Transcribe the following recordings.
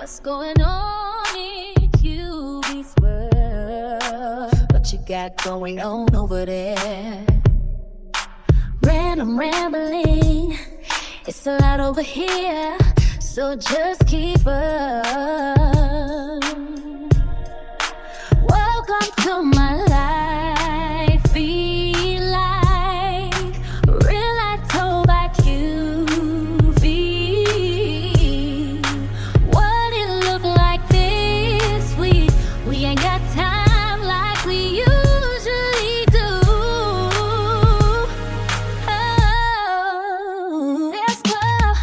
What's going on in QB's world? What you got going on over there? Random rambling, it's a lot over here, so just keep up. Welcome to my life, be like real life told by QV. What it look like this week? We ain't got time like we usually do. Oh, yes, girl,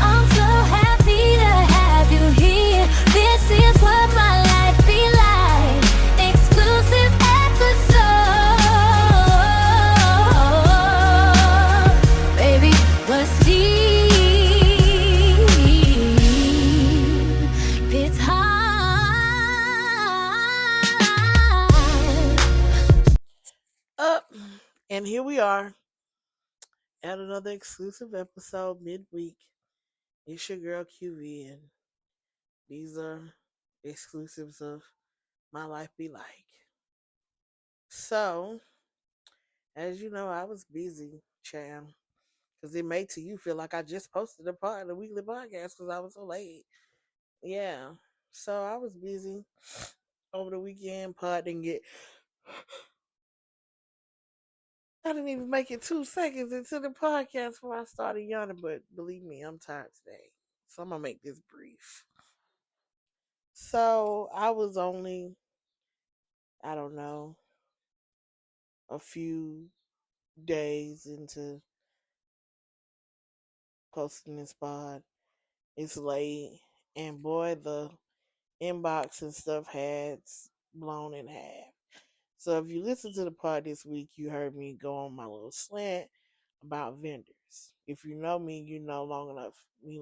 I'm so happy to have you here. This is what my life be like. Exclusive episode. Baby, what's deep? It's hard. Up, and here we are at another exclusive episode midweek. It's your girl QV, and these are exclusives of My Life Be Like. So, as you know, I was busy, Cham, because it made to you feel like I just posted a weekly podcast because I was so late. Yeah, so I was busy over the weekend. Pod didn't get. I didn't even make it 2 seconds into the podcast before I started yawning, but believe me, I'm tired today. So I'm gonna make this brief. So I was only, I don't know, a few days into posting this pod. It's late, and boy, the inbox and stuff had blown in half. So if you listen to the pod this week, you heard me go on my little slant about vendors. If you know me, you know long enough, you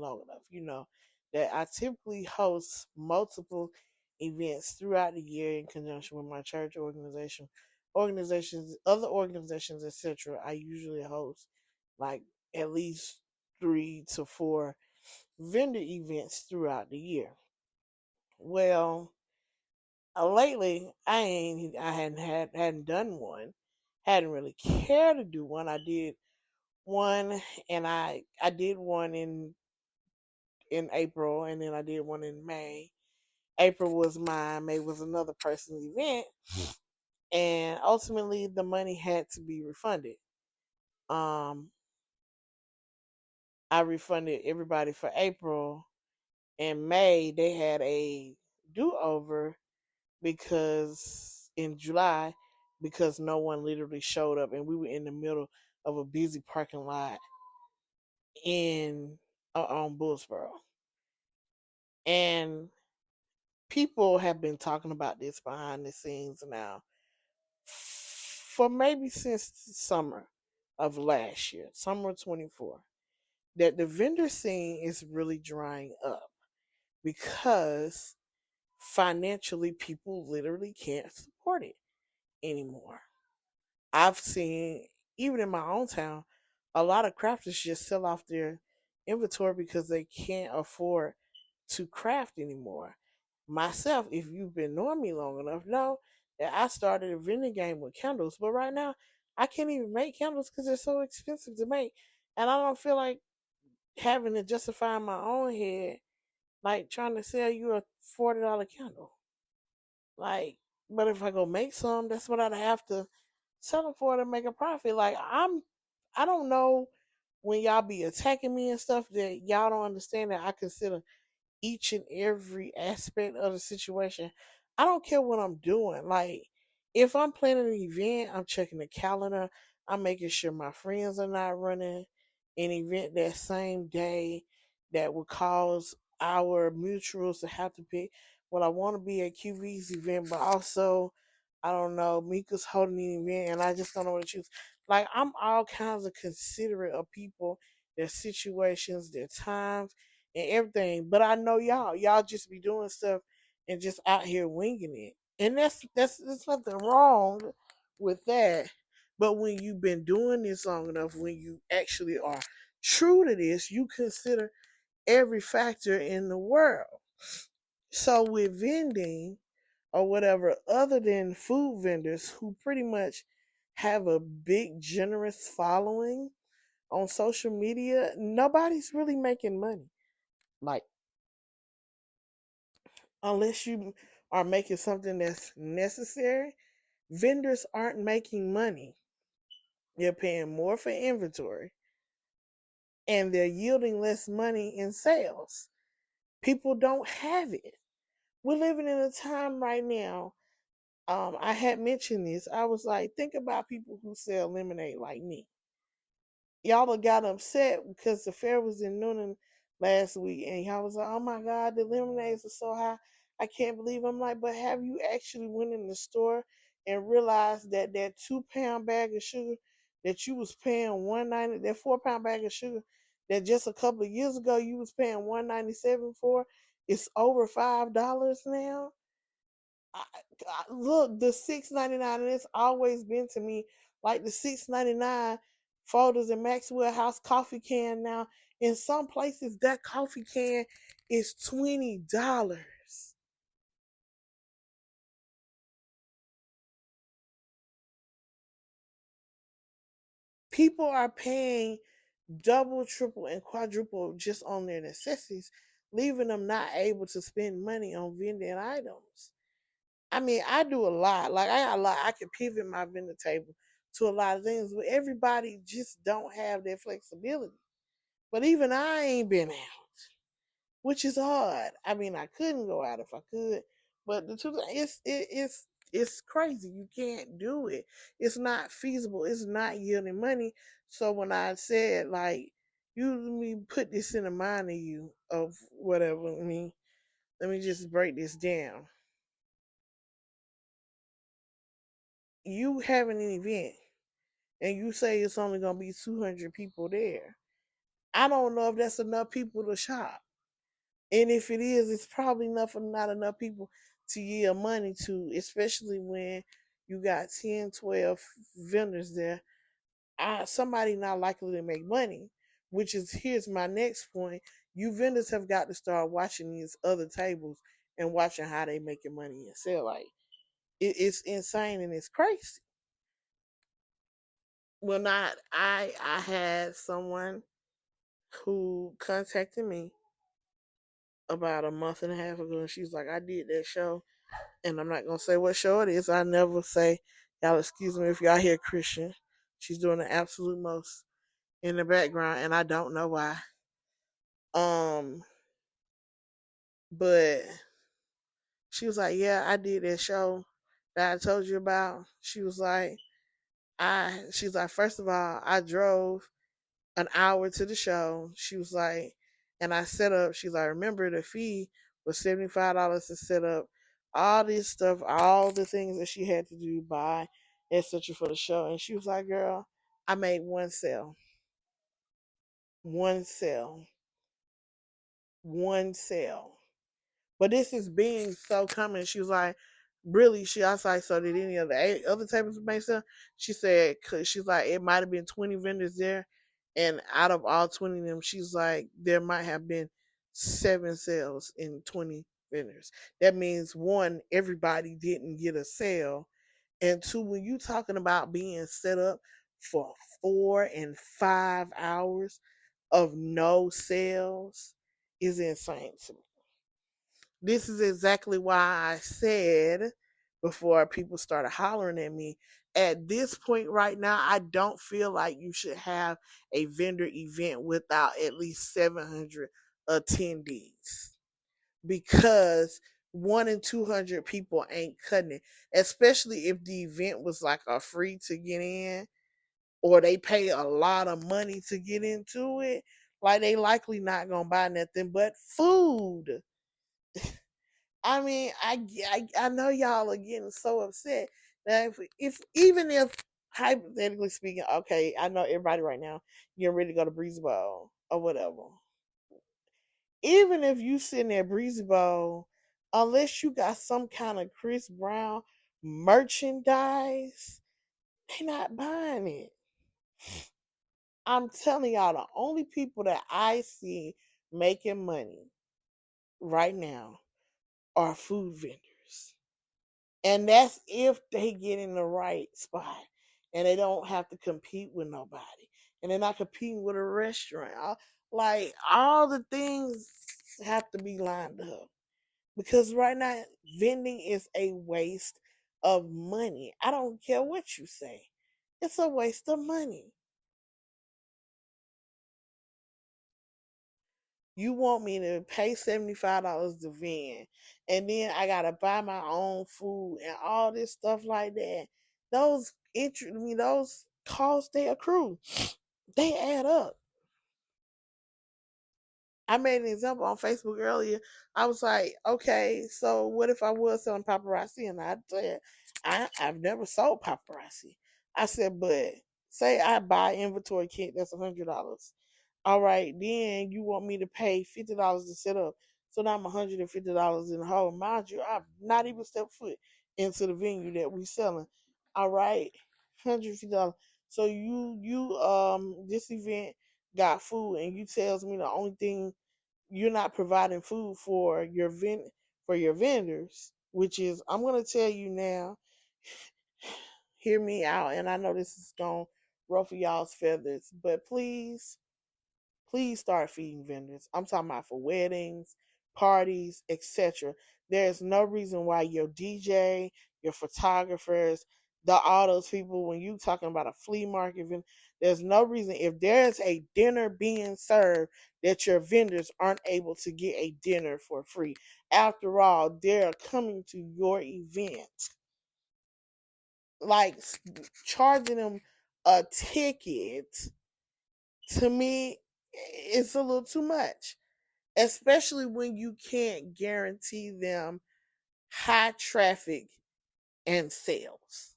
know that I typically host multiple events throughout the year in conjunction with my church other organizations, etc. I usually host like at least 3 to 4 vendor events throughout the year. Well, lately I hadn't done one, hadn't really cared to do one. I did one, and I did one in April, and then I did one in May. April was mine, May was another person's event, and ultimately the money had to be refunded. Um, I refunded everybody for April, and May they had a do over because in July because no one literally showed up, and we were in the middle of a busy parking lot in on Bullsboro, and people have been talking about this behind the scenes now for maybe since the summer of last year, summer 24, that the vendor scene is really drying up because financially people literally can't support it anymore. I've seen, even in my own town, a lot of crafters just sell off their inventory because they can't afford to craft anymore. Myself, if you've been knowing me long enough, know that I started a vending game with candles, but right now I can't even make candles because they're so expensive to make, and I don't feel like having to justify in my own head, like trying to sell you a $40 candle. Like, but if I go make some, that's what I'd have to sell them for to make a profit. Like I don't know when y'all be attacking me and stuff that y'all don't understand that I consider each and every aspect of the situation. I don't care what I'm doing. Like, if I'm planning an event, I'm checking the calendar. I'm making sure my friends are not running an event that same day that would cause our mutuals to have to pick. Well, I want to be at QV's event, but also, I don't know, Mika's holding an event and I just don't know what to choose. Like, I'm all kinds of considerate of people, their situations, their times, and everything. But I know y'all just be doing stuff and just out here winging it. And that's there's nothing wrong with that. But when you've been doing this long enough, when you actually are true to this, you consider every factor in the world. So with vending or whatever, other than food vendors who pretty much have a big generous following on social media, nobody's really making money. Like, unless you are making something that's necessary, vendors aren't making money. They're paying more for inventory and they're yielding less money in sales. People don't have it. We're living in a time right now. I had mentioned this. I was like, think about people who sell lemonade like me. Y'all have got upset because the fair was in Noonan last week, and y'all was like, "Oh my God, the lemonades are so high! I can't believe." I'm like, but have you actually went in the store and realized that that 2 pound bag of sugar that you was paying 190, that 4 pound bag of sugar that just a couple of years ago you was paying 197 for, it's over $5 now. I, look, the 6.99, and it's always been to me like the 6.99 Folders and Maxwell House coffee can now. In some places, that coffee can is $20. People are paying double, triple, and quadruple just on their necessities, leaving them not able to spend money on vending items. I mean, I do a lot. Like I got a lot. I can pivot my vendor table to a lot of things, but everybody just don't have that flexibility. But even I ain't been out, which is hard. I mean, I couldn't go out if I could, but the truth it's crazy. You can't do it. It's not feasible. It's not yielding money. So when I said like, you let me put this in the mind of you of whatever. I mean, let me just break this down. You having an event and you say it's only going to be 200 people there. I don't know if that's enough people to shop. And if it is, it's probably not enough people to yield money to, especially when you got 10, 12 vendors there. Somebody not likely to make money, which is here's my next point. You vendors have got to start watching these other tables and watching how they making money and sell. Like, it's insane and it's crazy. Well, not I had someone who contacted me about a month and a half ago, and she's like, I did that show, and I'm not gonna say what show it is. I never say, y'all excuse me if y'all hear Christian. She's doing the absolute most in the background, and I don't know why. Um, but she was like, yeah, I did that show that I told you about. She was like, she's like, first of all, I drove an hour to the show. She was like, and I set up. She's like, remember the fee was $75 to set up all this stuff, all the things that she had to do, buy, etc. for the show. And she was like, girl, I made one sale, one sale, one sale. But this is being so common. She was like, really? She I was like, so did any of the other tables make sense? She said, cause she's like, it might have been 20 vendors there, and out of all 20 of them, she's like, there might have been 7 sales in 20 vendors. That means one, everybody didn't get a sale, and two, when you talking about being set up for 4 and 5 hours of no sales, is insane to me. This is exactly why I said before people started hollering at me, at this point right now, I don't feel like you should have a vendor event without at least 700 attendees, because 1 in 200 people ain't cutting it, especially if the event was like a free to get in or they pay a lot of money to get into it. Like, they likely not gonna buy nothing but food. I mean, I know y'all are getting so upset that if even if hypothetically speaking, okay, I know everybody right now getting ready to go to Breezy Bowl or whatever. Even if you sitting at Breezy Bowl, unless you got some kind of Chris Brown merchandise, they not buying it. I'm telling y'all, the only people that I see making money right now are food vendors. And that's if they get in the right spot and they don't have to compete with nobody. And they're not competing with a restaurant. Like all the things have to be lined up. Because right now vending is a waste of money. I don't care what you say. It's a waste of money. You want me to pay $75 to vend, and then I gotta buy my own food and all this stuff like that. Those costs they accrue. They add up. I made an example on Facebook earlier. I was like, okay, so what if I was selling paparazzi? And I said, I've never sold paparazzi. I said, but say I buy inventory kit that's $100. All right, then you want me to pay $50 to set up. So now I'm $150 in the hole. Mind you, I've not even stepped foot into the venue that we selling. All right, $150. So this event got food, and you tells me the only thing you're not providing food for your vendors, which is I'm gonna tell you now. Hear me out, and I know this is gonna ruffle y'all's feathers, but please start feeding vendors. I'm talking about for weddings, parties, etc. There's no reason why your DJ, your photographers, all those people, when you talking about a flea market, there's no reason if there's a dinner being served that your vendors aren't able to get a dinner for free. After all, they're coming to your event. Like charging them a ticket to me it's a little too much, especially when you can't guarantee them high traffic and sales.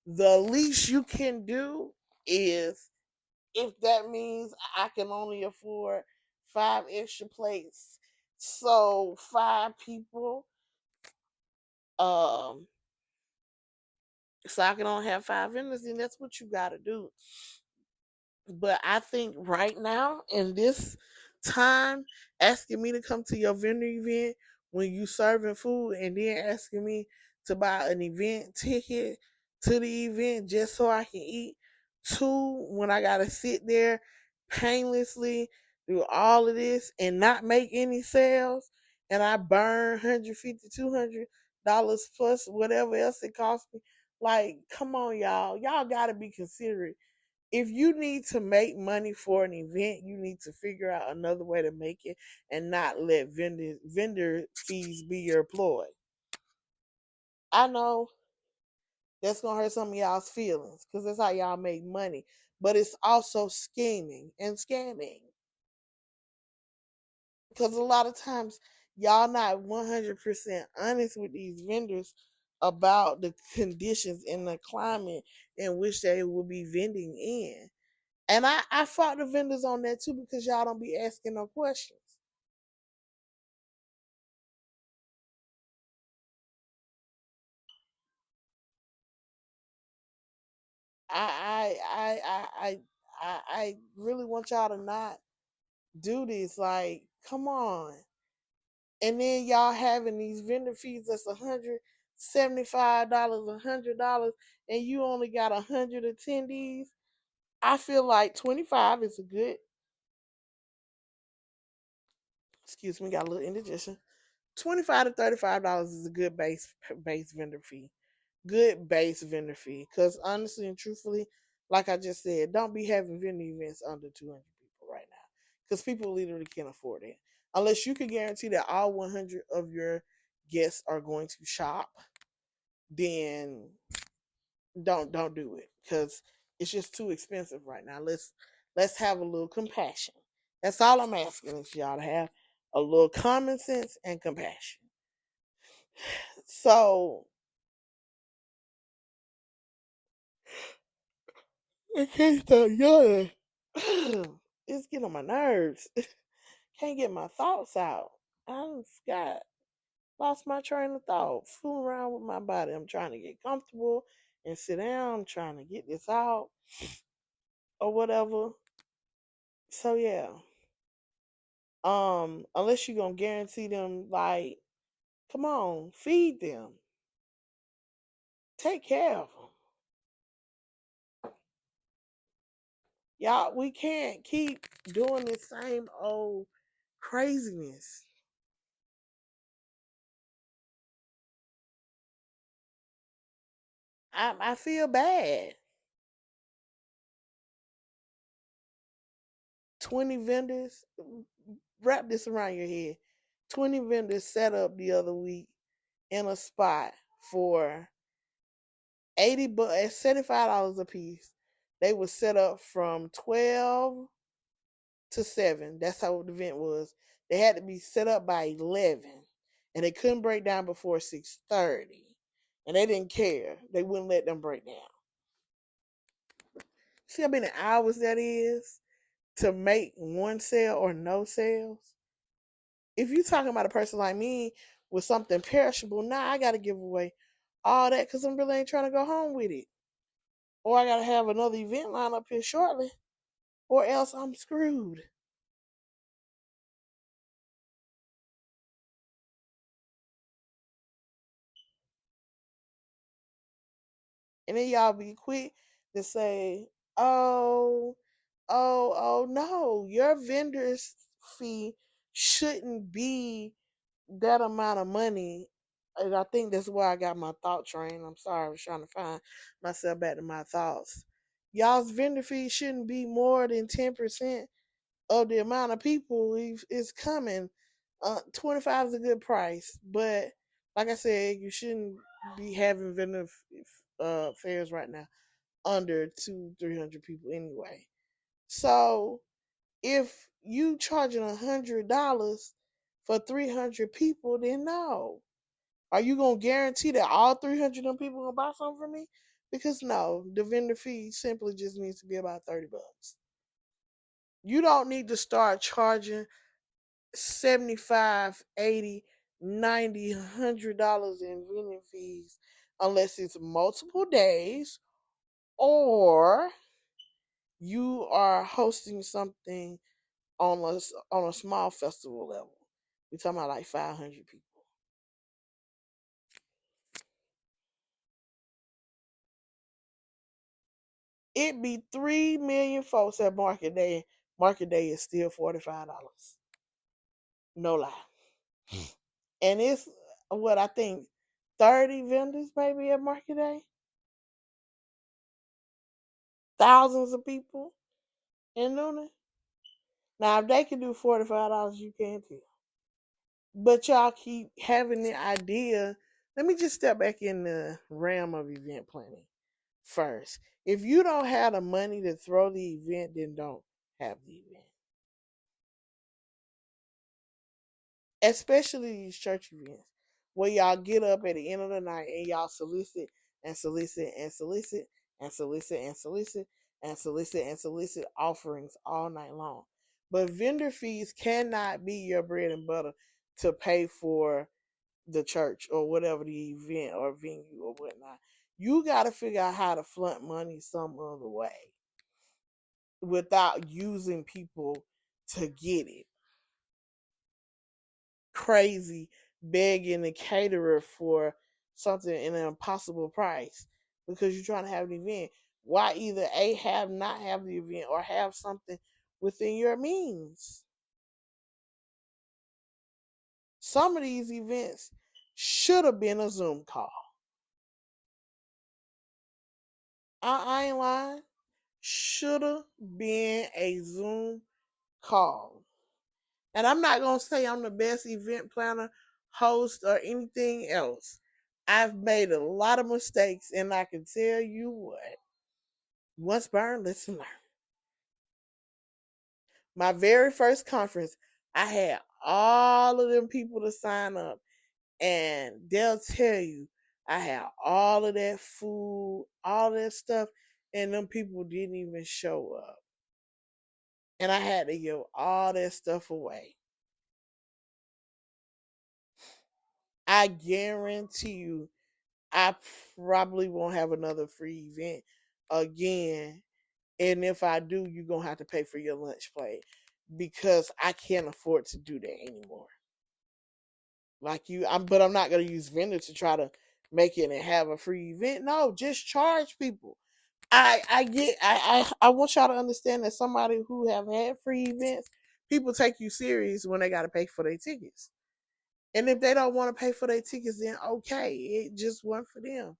The least you can do is, if that means I can only afford 5 extra plates, so 5 people, um, so I can only have 5 vendors, then that's what you got to do. But I think right now in this time, asking me to come to your vendor event when you serving food and then asking me to buy an event ticket to the event just so I can eat. Two, when I gotta sit there painlessly through all of this and not make any sales, and I burn 150, $200 plus whatever else it costs me. Like, come on, y'all. Y'all gotta be considerate. If you need to make money for an event, you need to figure out another way to make it and not let vendor fees be your ploy. I know that's gonna hurt some of y'all's feelings because that's how y'all make money, but it's also scheming and scamming because a lot of times y'all not 100% honest with these vendors about the conditions and the climate in which they will be vending in. And I fought the vendors on that too because y'all don't be asking no questions. I I I I I really want y'all to not do this. Like, come on. And then y'all having these vendor fees that's $175, $100, and you only got 100 attendees. I feel like 25 is a good. Excuse me, got a little indigestion. $25 to $35 is a good base vendor fee. Good base vendor fee. Because honestly and truthfully, like I just said, don't be having vendor events under 200 people right now. Because people literally can't afford it. Unless you can guarantee that all 100 of your guests are going to shop, then don't do it. Because it's just too expensive right now. Let's have a little compassion. That's all I'm asking is y'all to have a little common sense and compassion. So I can't stop yawning. It's getting on my nerves. Can't get my thoughts out. I just got lost my train of thought. Fooling around with my body. I'm trying to get comfortable and sit down. I'm trying to get this out or whatever. So yeah. Unless you're gonna guarantee them like Come on, feed them. Take care of them. Y'all, we can't keep doing the same old craziness. I feel bad. 20 vendors, wrap this around your head. 20 vendors set up the other week in a spot for 80 but at $75 a piece. They were set up from 12 to 7. That's how the event was. They had to be set up by 11 and they couldn't break down before 6:30. And they didn't care. They wouldn't let them break down. See how many hours that is to make one sale or no sales? If you're talking about a person like me with something perishable, now I got to give away all that because I'm really ain't trying to go home with it. Or I got to have another event line up here shortly, or else I'm screwed. And then y'all be quick to say, oh, no, your vendor's fee shouldn't be that amount of money. And I think that's where I got my thought train. I'm sorry, I was trying to find myself back to my thoughts. Y'all's vendor fee shouldn't be more than 10% of the amount of people is coming. 25 is a good price, but like I said, you shouldn't be having vendor fairs right now under 200-300 people anyway. So if you charging $100 for 300 people, then no. Are you gonna guarantee that all 300 of them people gonna buy something from me? Because no, the vendor fee simply just needs to be about $30. You don't need to start charging 75, 80, 90, $100 in vending fees unless it's multiple days or you are hosting something on a small festival level. We're talking about like 500 people. It be 3 million folks at market day. Market day is still $45. No lie. And it's what I think 30 vendors maybe at market day. Thousands of people in Noonan. Now if they can do $45, you can too. But y'all keep having the idea. Let me just step back in the realm of event planning first. If you don't have the money to throw the event, then don't have the event. Especially these church events where y'all get up at the end of the night and y'all solicit and solicit and solicit and solicit and solicit and solicit and solicit offerings all night long. But vendor fees cannot be your bread and butter to pay for the church or whatever the event or venue or whatnot. You got to figure out how to front money some other way without using people to get it. Crazy begging the caterer for something in an impossible price because you're trying to have an event. Why either A, have not have the event or have something within your means? Some of these events should have been a Zoom call. I ain't lying. Should have been a Zoom call. And I'm not going to say I'm the best event planner, host, or anything else. I've made a lot of mistakes, and I can tell you what. Once burned, listen learn. My very first conference, I had all of them people to sign up, and they'll tell you I had all of that food, all that stuff, and them people didn't even show up. And I had to give all that stuff away. I guarantee you, I probably won't have another free event again. And if I do, you're going to have to pay for your lunch plate because I can't afford to do that anymore. Like but I'm not gonna use vendor to try to make it and have a free event. No, just charge people. I want y'all to understand that somebody who have had free events, people take you serious when they got to pay for their tickets. And if they don't want to pay for their tickets, then okay, it just wasn't for them.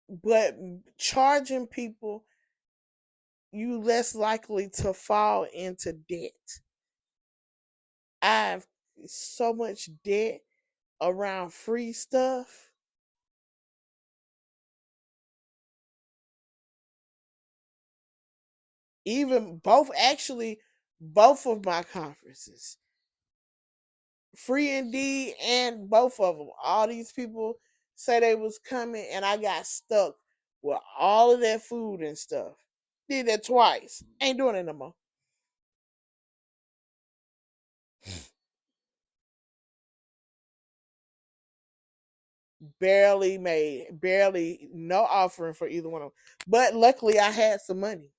But charging people, you less likely to fall into debt. I have so much debt around free stuff. Even both of my conferences, free indeed, and both of them. All these people say they was coming, and I got stuck with all of that food and stuff. Did that twice. Ain't doing it no more. Barely no offering for either one of them. But luckily, I had some money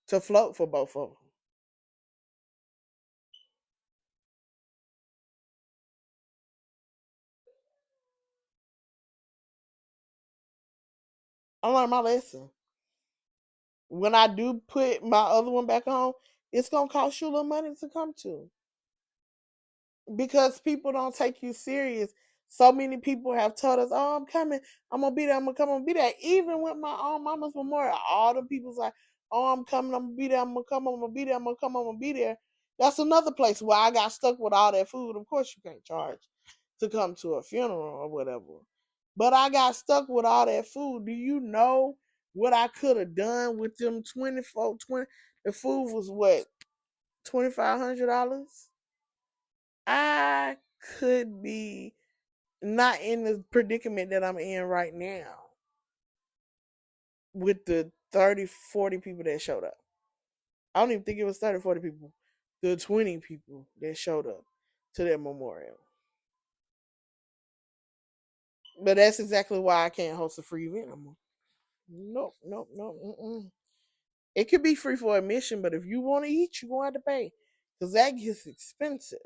to float for both of them. I learned my lesson. When I do put my other one back on, it's gonna cost you a little money to come to, because people don't take you serious. So many people have told us, "Oh, I'm coming. I'm gonna be there. I'm gonna come. I'm gonna be there." Even with my own mama's memorial, all the people's like, "Oh, I'm coming. I'm gonna be there. I'm gonna come. I'm gonna be there. I'm gonna come. I'm gonna be there." That's another place where I got stuck with all that food. Of course, you can't charge to come to a funeral or whatever, but I got stuck with all that food. Do you know what I could have done with them 24, 20? The food was what, $2,500. I could be not in the predicament that I'm in right now with the 30, 40 people that showed up. I don't even think it was 30, 40 people. The 20 people that showed up to that memorial. But that's exactly why I can't host a free event no more. Nope, nope, nope. Mm-mm. It could be free for admission, but if you want to eat, you're going to have to pay. Because that gets expensive.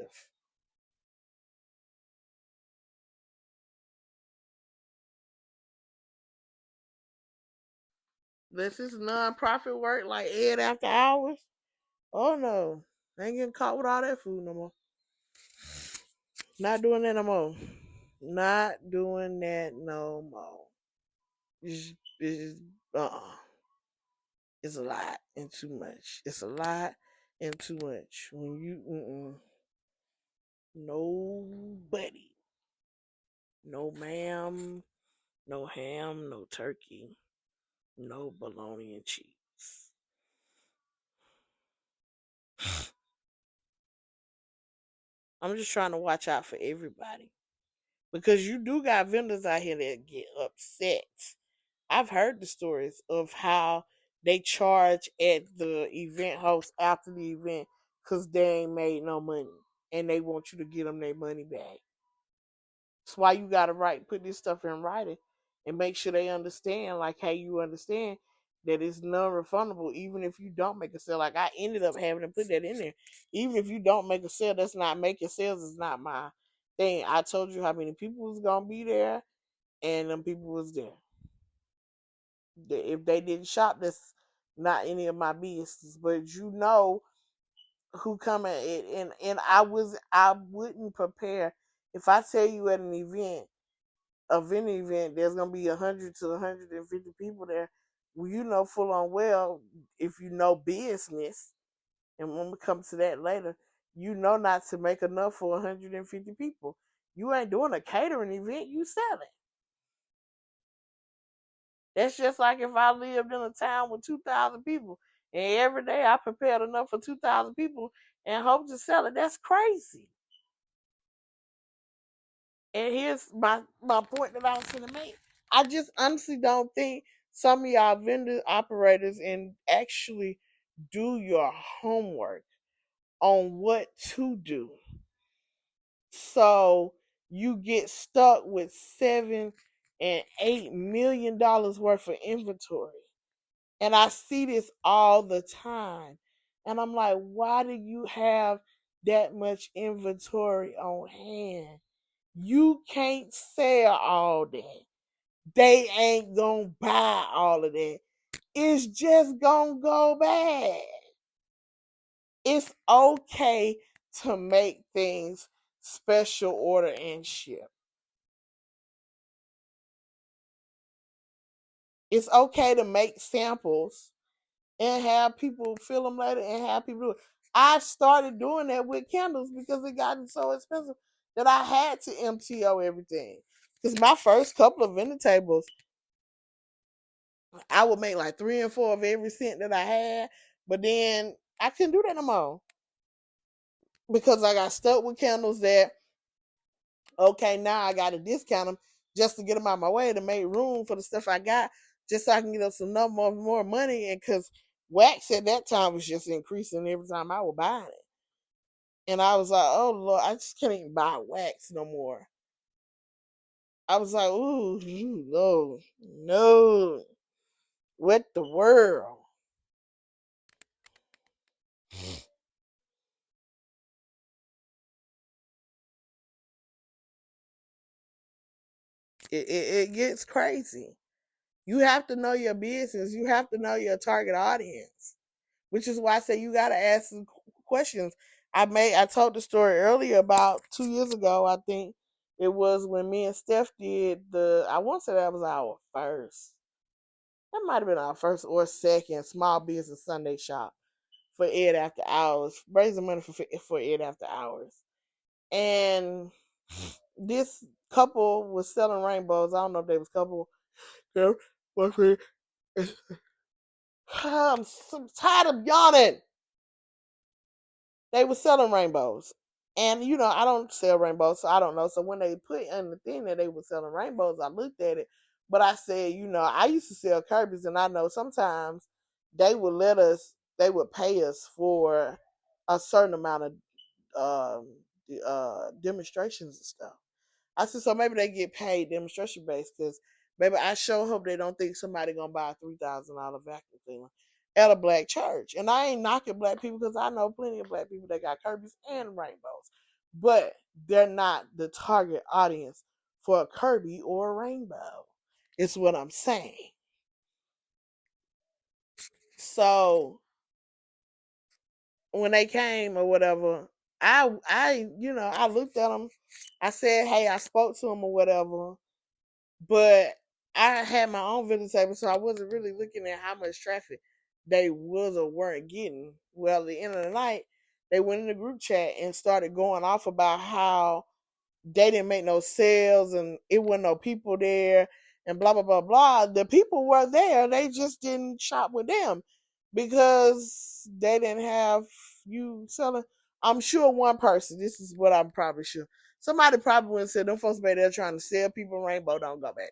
This is non-profit work like Ed After Hours. Oh no. I ain't getting caught with all that food no more. Not doing that no more. Not doing that no more. It's, uh-uh. It's a lot and too much. It's a lot and too much. When you, nobody, no ma'am, no ham, no turkey, no bologna and cheese. I'm just trying to watch out for everybody, because you do got vendors out here that get upset. I've heard the stories of how they charge at the event host after the event because they ain't made no money and they want you to get them their money back. That's why you gotta put this stuff in writing and make sure they understand, like, hey, you understand that it's non-refundable even if you don't make a sale. Like, I ended up having to put that in there. Even if you don't make a sale, that's not making sales. Is not my thing. I told you how many people was gonna be there, and them people was there. If they didn't shop, that's not any of my business. But you know who coming, and I wouldn't prepare if I tell you at an event, there's gonna be 100 to 150 people there. Well, you know full on well, if you know business, and when we come to that later, you know not to make enough for 150 people. You ain't doing a catering event, you selling. That's just like if I lived in a town with 2,000 people and every day I prepared enough for 2,000 people and hope to sell it. That's crazy. And here's my point that I was going to make. I just honestly don't think some of y'all vendor operators and actually do your homework on what to do. So you get stuck with $7 and $8 million worth of inventory. And I see this all the time. And I'm like, why do you have that much inventory on hand? You can't sell all that. They ain't gonna buy all of that. It's just gonna go bad. It's okay to make things special order and ship. It's okay to make samples and have people fill them later and have people do it. I started doing that with candles because it got so expensive that I had to MTO everything. Because my first couple of vendor tables, I would make like 3 and 4 of every cent that I had, but then I couldn't do that no more because I got stuck with candles that okay, now I got to discount them just to get them out of my way to make room for the stuff I got, just so I can get up some more money. And because wax at that time was just increasing every time I was buying it, and I was like, oh Lord, I just can't even buy wax no more. I was like, ooh, no, no, what the world? It gets crazy. You have to know your business. You have to know your target audience, which is why I say you got to ask some questions. I told the story earlier about 2 years ago. I think it was when me and Steph did I want to say that was our first. That might have been our first or second small business Sunday shop for Ed After Hours, raising money for Ed After Hours. And this couple was selling rainbows. I don't know if they was couple. Their boyfriend. I'm so tired of yawning. They were selling rainbows. And I don't sell rainbows, so I don't know. So when they put in the thing that they were selling rainbows, I looked at it. But I said, I used to sell Kirby's, and I know sometimes they would pay us for a certain amount of demonstrations and stuff. I said, so maybe they get paid demonstration based because maybe I sure hope they don't think somebody gonna buy a $3,000 vacuum cleaner at a black church. And I ain't knocking black people because I know plenty of black people that got Kirby's and rainbows, but they're not the target audience for a Kirby or a rainbow. It's what I'm saying. So when they came or whatever, I looked at them. I said, hey, I spoke to them or whatever. But I had my own vendor table, so I wasn't really looking at how much traffic they was or weren't getting. Well, at the end of the night, they went in the group chat and started going off about how they didn't make no sales and it wasn't no people there and blah blah blah blah. The people were there, they just didn't shop with them because they didn't have you selling. I'm sure one person, this is what I'm probably sure. Somebody probably went and said, them folks back there trying to sell people rainbow, don't go back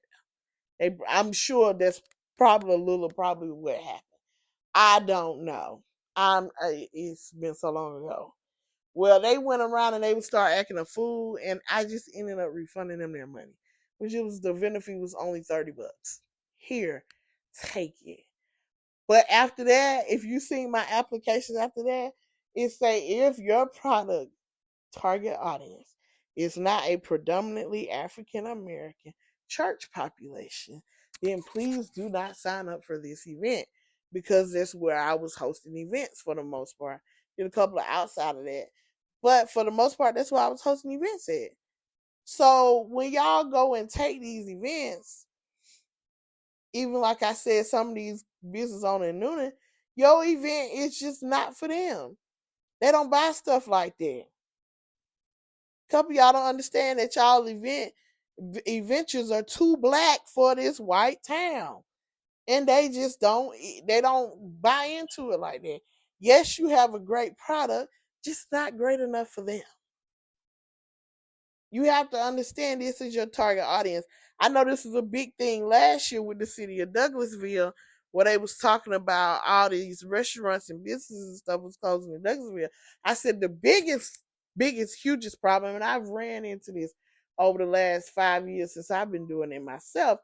there. I'm sure that's probably probably what happened. I don't know. It's been so long ago. Well, they went around and they would start acting a fool, and I just ended up refunding them their money, which was the vendor fee was only $30. Here, take it. But after that, if you see my applications after that, it say if your product target audience is not a predominantly African American church population, then please do not sign up for this event because that's where I was hosting events for the most part. Did a couple of outside of that. But for the most part, that's where I was hosting events at. So when y'all go and take these events, even like I said, some of these business owners in Noonan, your event is just not for them. They don't buy stuff like that. Couple of y'all don't understand that y'all adventures are too black for this white town. And they don't buy into it like that. Yes, you have a great product, just not great enough for them. You have to understand this is your target audience. I know this was a big thing last year with the city of Douglasville, where they was talking about all these restaurants and businesses and stuff was closing in Douglasville. I said the biggest, hugest problem, and I've ran into this over the last 5 years since I've been doing it myself,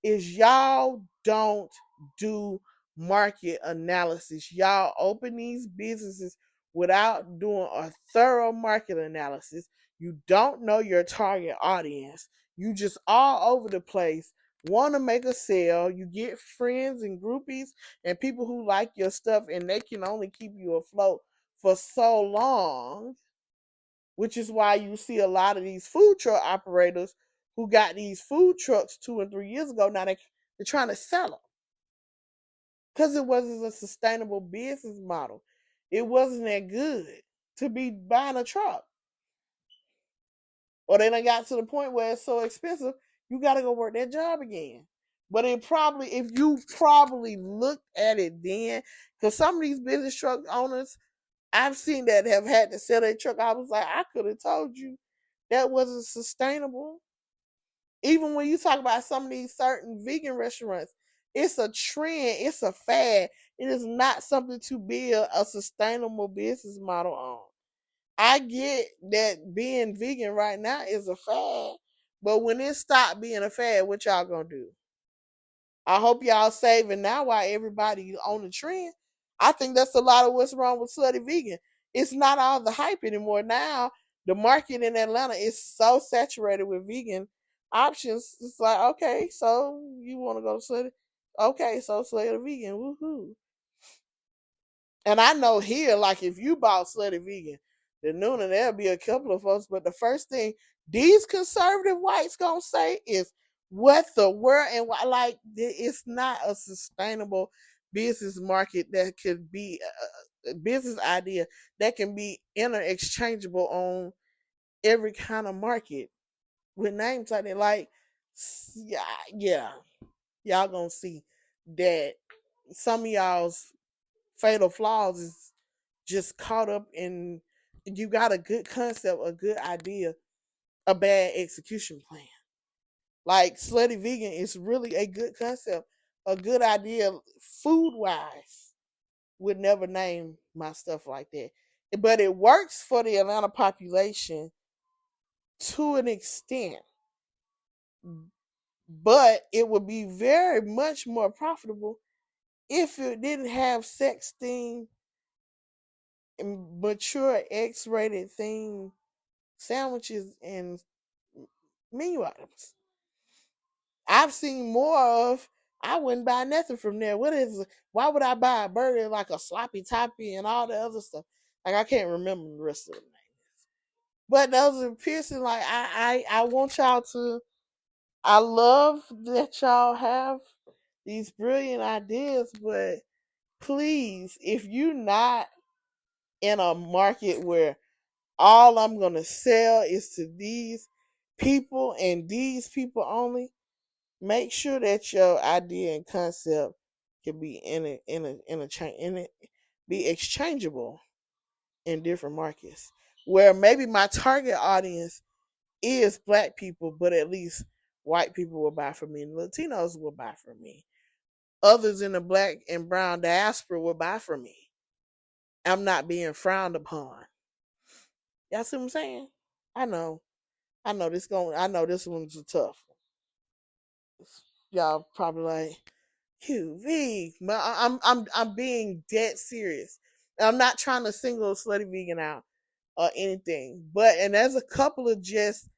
is y'all don't do market analysis. Y'all open these businesses without doing a thorough market analysis. You don't know your target audience. You just all over the place. Want to make a sale. You get friends and groupies and people who like your stuff, and they can only keep you afloat for so long, which is why you see a lot of these food truck operators who got these food trucks 2 and 3 years ago. Now they're trying to sell them because it wasn't a sustainable business model. It wasn't that good to be buying a truck. Or they done got to the point where it's so expensive, you got to go work that job again. But if you probably looked at it then, because some of these business truck owners, I've seen that have had to sell their truck. I was like, I could have told you that wasn't sustainable. Even when you talk about some of these certain vegan restaurants, it's a trend, it's a fad. It is not something to build a sustainable business model on. I get that being vegan right now is a fad, but when it stop being a fad, what y'all gonna do? I hope y'all saving now while everybody on the trend. I think that's a lot of what's wrong with slutty vegan. It's not all the hype anymore. Now the market in Atlanta is so saturated with vegan options. It's like, okay, so you want to go to slutty? Okay, so slutty vegan, woohoo! And I know here, like if you bought Slutty Vegan, the noon and there'll be a couple of folks, but the first thing these conservative whites gonna say is, "What the world?" And why? Like it's not a sustainable business market that could be a business idea that can be interchangeable on every kind of market with names like that. Like, yeah, yeah, y'all gonna see that some of y'all's fatal flaws is just caught up in you got a good concept, a good idea, a bad execution plan. Like slutty vegan is really a good concept, a good idea food wise. Would never name my stuff like that. But it works for the Atlanta population to an extent. But it would be very much more profitable if it didn't have sex theme and mature X-rated theme sandwiches and menu items. I've seen more of. I wouldn't buy nothing from there. What is? Why would I buy a burger like a sloppy toppy and all the other stuff? Like I can't remember the rest of the names. But those are piercing. Like I want y'all to. I love that y'all have these brilliant ideas, but please, if you're not in a market where all I'm gonna sell is to these people and these people only, make sure that your idea and concept can be in it be exchangeable in different markets. Where maybe my target audience is black people, but at least white people will buy from me and Latinos will buy from me. Others in the black and brown diaspora will buy from me. I'm not being frowned upon. Y'all see what I'm saying? I know. I know this one's a tough one. Y'all probably like, QV. But I'm being dead serious. I'm not trying to single slutty vegan out or anything. But and there's a couple of just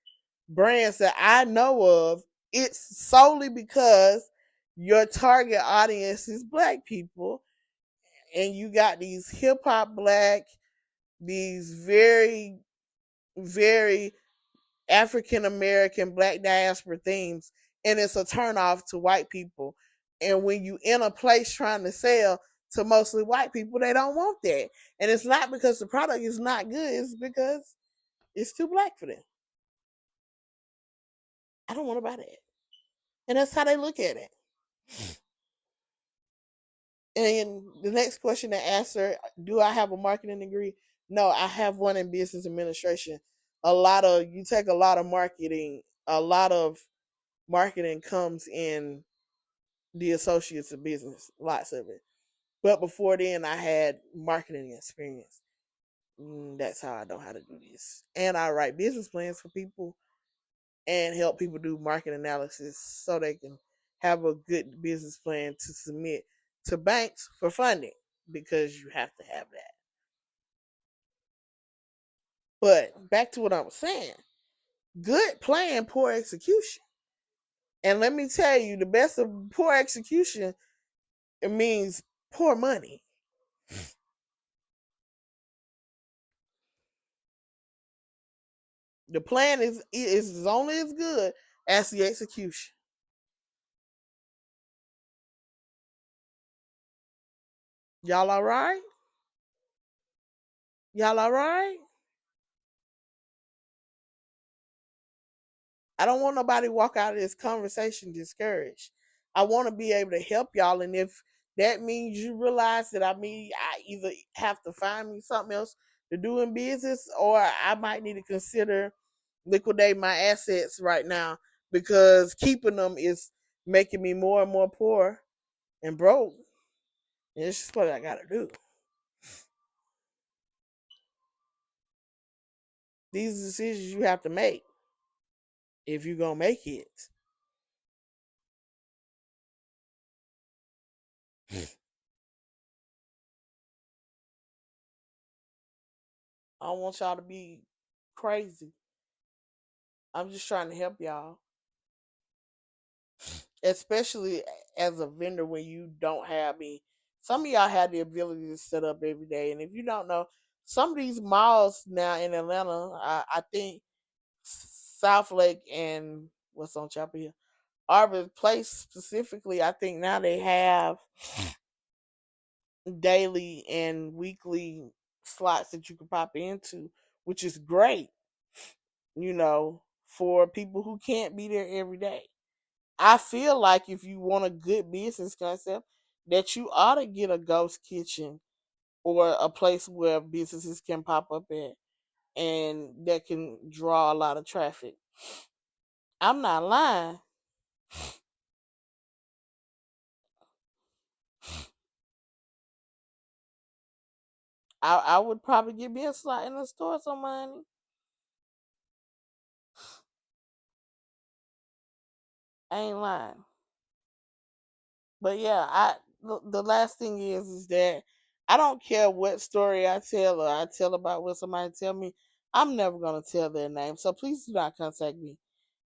brands that I know of. It's solely because your target audience is black people, and you got these hip hop black, these very, very African American black diaspora themes, and it's a turnoff to white people. And when you in a place trying to sell to mostly white people, they don't want that. And it's not because the product is not good, it's because it's too black for them. I don't want to buy that. And that's how they look at it. And the next question to answer, do I have a marketing degree? No, I have one in business administration. You take a lot of marketing, a lot of marketing comes in the associates of business, lots of it. But before then, I had marketing experience. That's how I know how to do this. And I write business plans for people and help people do market analysis so they can have a good business plan to submit to banks for funding because you have to have that. But back to what I was saying. Good plan, poor execution. And let me tell you, the best of poor execution, it means poor money. The plan is only as good as the execution. Y'all all right? Y'all all right? I don't want nobody to walk out of this conversation discouraged. I want to be able to help y'all. And if that means you realize that I either have to find me something else to do in business, or I might need to consider liquidate my assets right now because keeping them is making me more and more poor and broke. And it's just what I got to do. These are decisions you have to make if you're going to make it. I don't want y'all to be crazy. I'm just trying to help y'all, especially as a vendor when you don't have me. Some of y'all have the ability to set up every day, and if you don't know, some of these malls now in Atlanta, I think South Lake and what's on Chapel Hill, Arbor Place specifically, I think now they have daily and weekly slots that you can pop into, which is great, for people who can't be there every day. I feel like if you want a good business concept, that you ought to get a ghost kitchen or a place where businesses can pop up at and that can draw a lot of traffic. I'm not lying. I would probably give me a slot in the store some money. I ain't lying. But yeah, the last thing is that I don't care what story I tell or I tell about what somebody tell me. I'm never gonna tell their name. So please do not contact me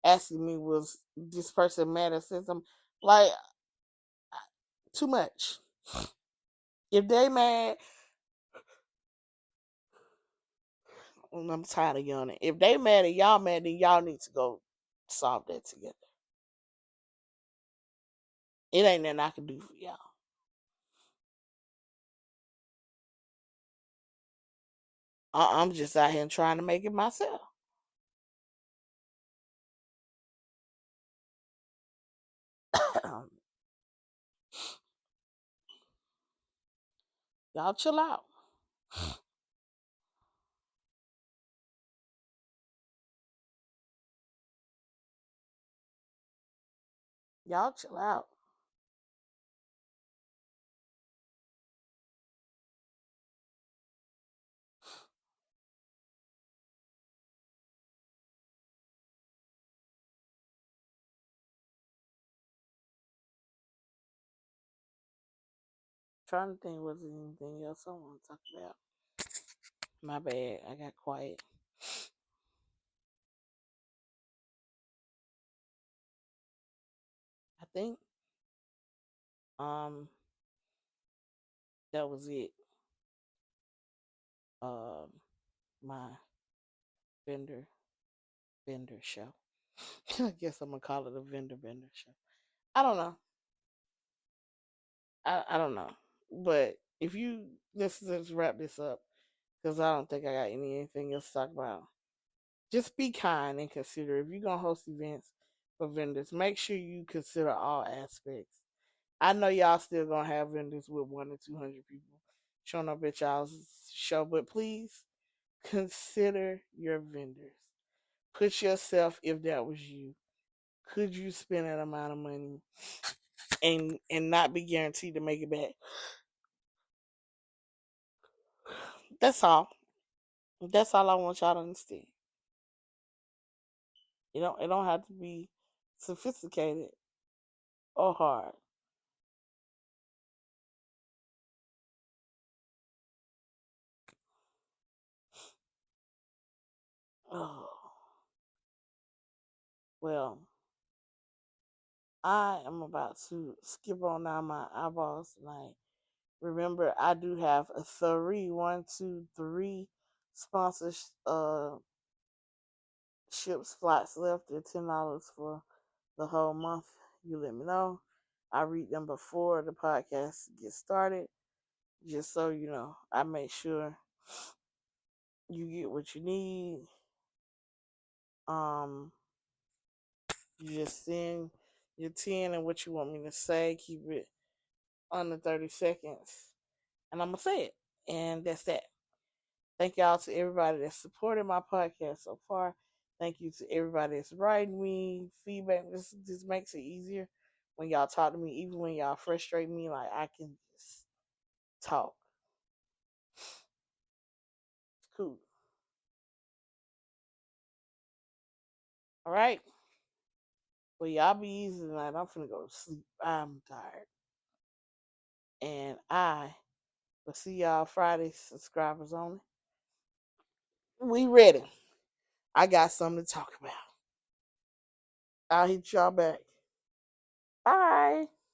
asking me was this person mad or said something like too much. If they mad, I'm tired of yawning. If they mad and y'all mad, then y'all need to go solve that together. It ain't nothing I can do for y'all. I'm just out here trying to make it myself. Y'all chill out. Y'all chill out. Trying to think, was there anything else I want to talk about? My bad, I got quiet. I think um that was it. Um, my vendor vendor show. I guess I'm gonna call it a vendor show. I don't know. I don't know. But if you let's wrap this up because I don't think I got anything else to talk about. Just be kind and consider if you're gonna host events for vendors, make sure you consider all aspects. I know y'all still gonna have vendors with 1 to 200 people showing up at y'all's show, but please consider your vendors. Put yourself if that was you. Could you spend that amount of money and not be guaranteed to make it back? That's all. That's all I want y'all to understand. It don't have to be sophisticated or hard. Oh, well, I am about to skip on down my eyeballs tonight. Remember, I do have a one, two, three sponsors ships slots left at $10 for the whole month. You let me know. I read them before the podcast gets started, just so you know. I make sure you get what you need. Um, you just send your 10 and what you want me to say. Keep it under 30 seconds, and I'm gonna say it. And that's that. Thank y'all to everybody that's supported my podcast so far. Thank you to everybody that's writing me feedback. This makes it easier when y'all talk to me, even when y'all frustrate me. Like I can just talk. It's cool. All right. Well, y'all be easy tonight. I'm finna go to sleep. I'm tired, and I will see y'all Friday. Subscribers only. We ready. I got something to talk about. I'll hit y'all back. Bye.